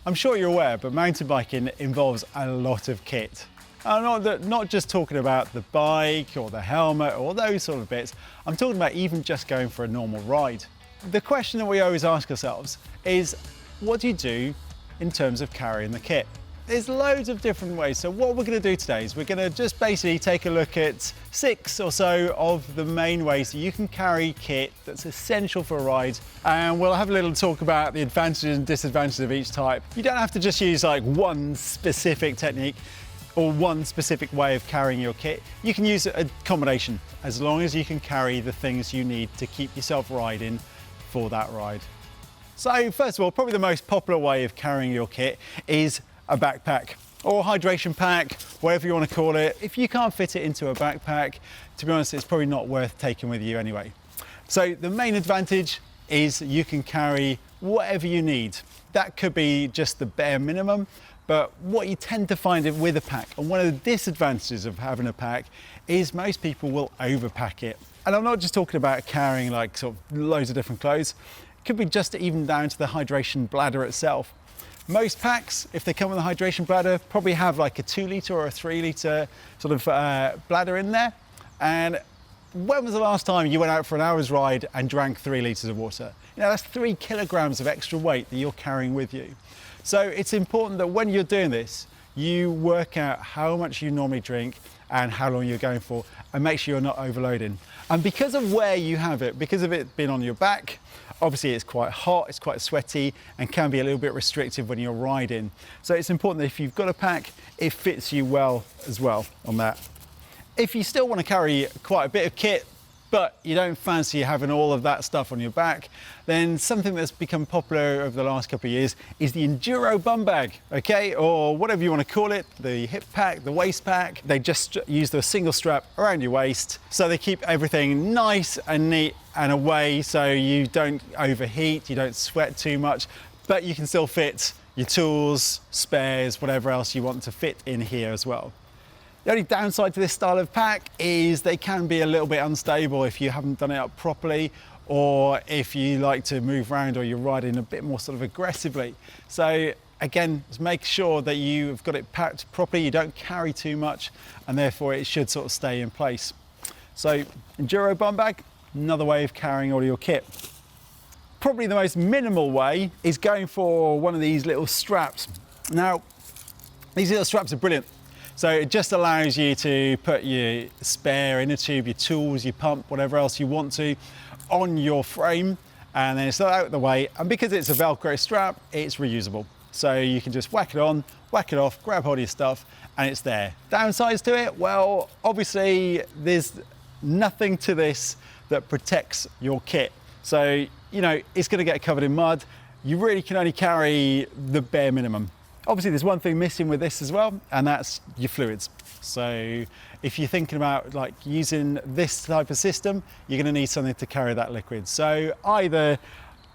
I'm sure you're aware, but mountain biking involves a lot of kit. I'm not just talking about the bike or the helmet or those sort of bits. I'm talking about even just going for a normal ride. The question that we always ask ourselves is, what do you do in terms of carrying the kit? There's loads of different ways. So what we're going to do today is we're going to just basically take a look at 6 or so of the main ways that you can carry kit that's essential for a ride. And we'll have a little talk about the advantages and disadvantages of each type. You don't have to just use like one specific technique or one specific way of carrying your kit. You can use a combination as long as you can carry the things you need to keep yourself riding for that ride. So first of all, probably the most popular way of carrying your kit is a backpack or a hydration pack, whatever you want to call it. If you can't fit it into a backpack, to be honest, it's probably not worth taking with you anyway. So the main advantage is you can carry whatever you need. That could be just the bare minimum, but what you tend to find with a pack, and one of the disadvantages of having a pack, is most people will overpack it. And I'm not just talking about carrying like sort of loads of different clothes. It could be just even down to the hydration bladder itself. Most packs, if they come with a hydration bladder, probably have like a 2 litre or a 3 litre sort of bladder in there. And when was the last time you went out for an hour's ride and drank 3 litres of water? You know, that's 3 kilograms of extra weight that you're carrying with you. So it's important that when you're doing this, you work out how much you normally drink and how long you're going for, and make sure you're not overloading. And because of where you have it, because of it being on your back, obviously it's quite hot, it's quite sweaty, and can be a little bit restrictive when you're riding. So it's important that if you've got a pack, it fits you well as well on that. If you still want to carry quite a bit of kit, but you don't fancy having all of that stuff on your back, then something that's become popular over the last couple of years is the Enduro bum bag, okay? Or whatever you want to call it, the hip pack, the waist pack. They just use the single strap around your waist, so they keep everything nice and neat and away, so you don't overheat, you don't sweat too much, but you can still fit your tools, spares, whatever else you want to fit in here as well. The only downside to this style of pack is they can be a little bit unstable if you haven't done it up properly, or if you like to move around or you're riding a bit more sort of aggressively. So again, just make sure that you've got it packed properly, you don't carry too much, and therefore it should sort of stay in place. So Enduro bum bag, another way of carrying all your kit. Probably the most minimal way is going for one of these little straps. Now, these little straps are brilliant. So it just allows you to put your spare inner tube, your tools, your pump, whatever else you want to, on your frame, and then it's out of the way. And because it's a Velcro strap, it's reusable. So you can just whack it on, whack it off, grab hold of your stuff, and it's there. Downsides to it? Well, obviously there's nothing to this that protects your kit. So, you know, it's gonna get covered in mud. You really can only carry the bare minimum. Obviously there's one thing missing with this as well, and that's your fluids. So if you're thinking about like using this type of system, you're gonna need something to carry that liquid. So either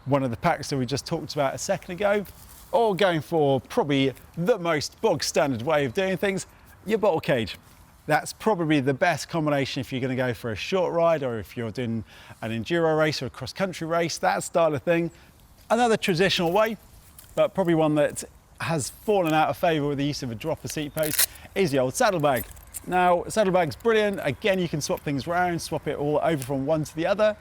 one of the packs that we just talked about a second ago, or going for probably the most bog standard way of doing things, your bottle cage. That's probably the best combination if you're gonna go for a short ride, or if you're doing an enduro race or a cross-country race, that style of thing. Another traditional way, but probably one that has fallen out of favour with the use of a dropper seat post, is the old saddlebag. Now, saddlebag's brilliant. Again, you can swap things around, swap it all over from one to the other.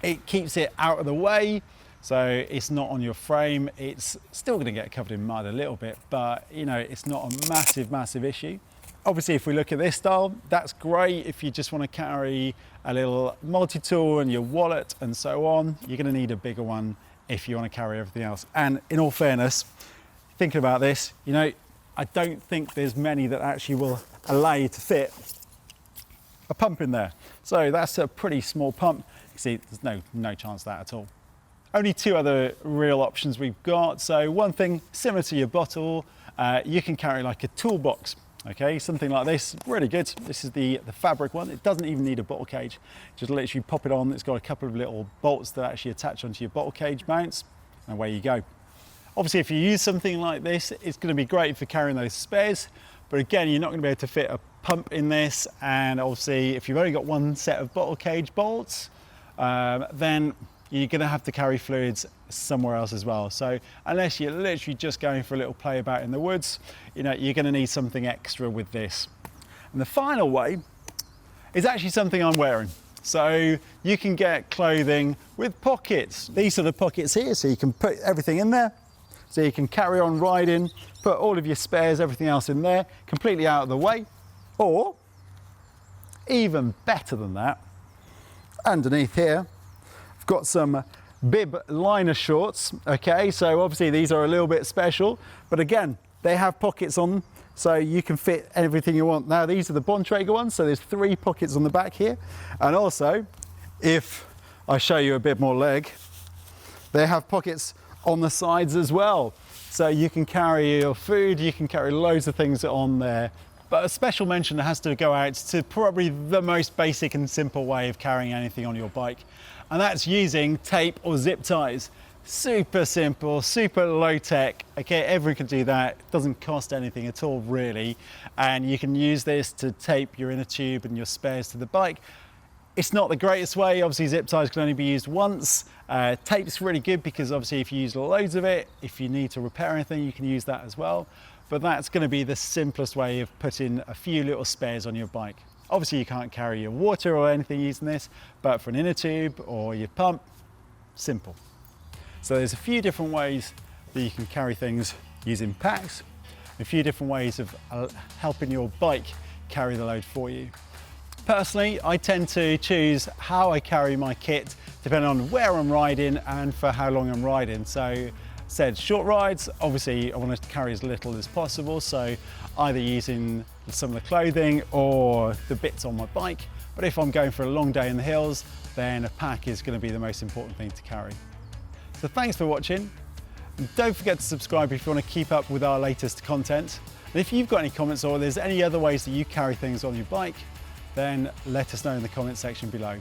It keeps it out of the way, so it's not on your frame. It's still going to get covered in mud a little bit, but you know, it's not a massive issue. Obviously, if we look at this style, that's great if you just want to carry a little multi-tool and your wallet and so on. You're going to need a bigger one if you want to carry everything else. And in all fairness, thinking about this, you know, I don't think there's many that actually will allow you to fit a pump in there. So that's a pretty small pump. You see, there's no chance of that at all. Only 2 other real options we've got. So one thing, similar to your bottle, you can carry like a toolbox. Okay, something like this, really good. This is the fabric one. It doesn't even need a bottle cage. Just literally pop it on. It's got a couple of little bolts that actually attach onto your bottle cage mounts, and away you go. Obviously, if you use something like this, it's going to be great for carrying those spares, but again, you're not going to be able to fit a pump in this, and obviously, if you've only got one set of bottle cage bolts, then you're going to have to carry fluids somewhere else as well. So unless you're literally just going for a little play about in the woods, you're going to need something extra with this. And the final way is actually something I'm wearing. So you can get clothing with pockets. These are the pockets here, so you can put everything in there. So you can carry on riding, put all of your spares, everything else in there, completely out of the way. Or, even better than that, underneath here, I've got some bib liner shorts. Okay, so obviously these are a little bit special, but again, they have pockets on them, so you can fit everything you want. Now these are the Bontrager ones, so there's 3 pockets on the back here. And also, if I show you a bit more leg, they have pockets on the sides as well. So you can carry your food, you can carry loads of things on there. But a special mention has to go out to probably the most basic and simple way of carrying anything on your bike. And that's using tape or zip ties. Super simple, super low tech. Okay, everyone can do that. It doesn't cost anything at all really. And you can use this to tape your inner tube and your spares to the bike. It's not the greatest way. Obviously zip ties can only be used once. Tape's really good because obviously if you use loads of it, if you need to repair anything, you can use that as well. But that's going to be the simplest way of putting a few little spares on your bike. Obviously you can't carry your water or anything using this, but for an inner tube or your pump, simple. So there's a few different ways that you can carry things using packs, a few different ways of helping your bike carry the load for you. Personally, I tend to choose how I carry my kit depending on where I'm riding and for how long I'm riding. So said short rides, obviously I want to carry as little as possible, so either using some of the clothing or the bits on my bike. But if I'm going for a long day in the hills, then a pack is going to be the most important thing to carry. So thanks for watching, and don't forget to subscribe if you want to keep up with our latest content. And if you've got any comments or there's any other ways that you carry things on your bike, then let us know in the comment section below.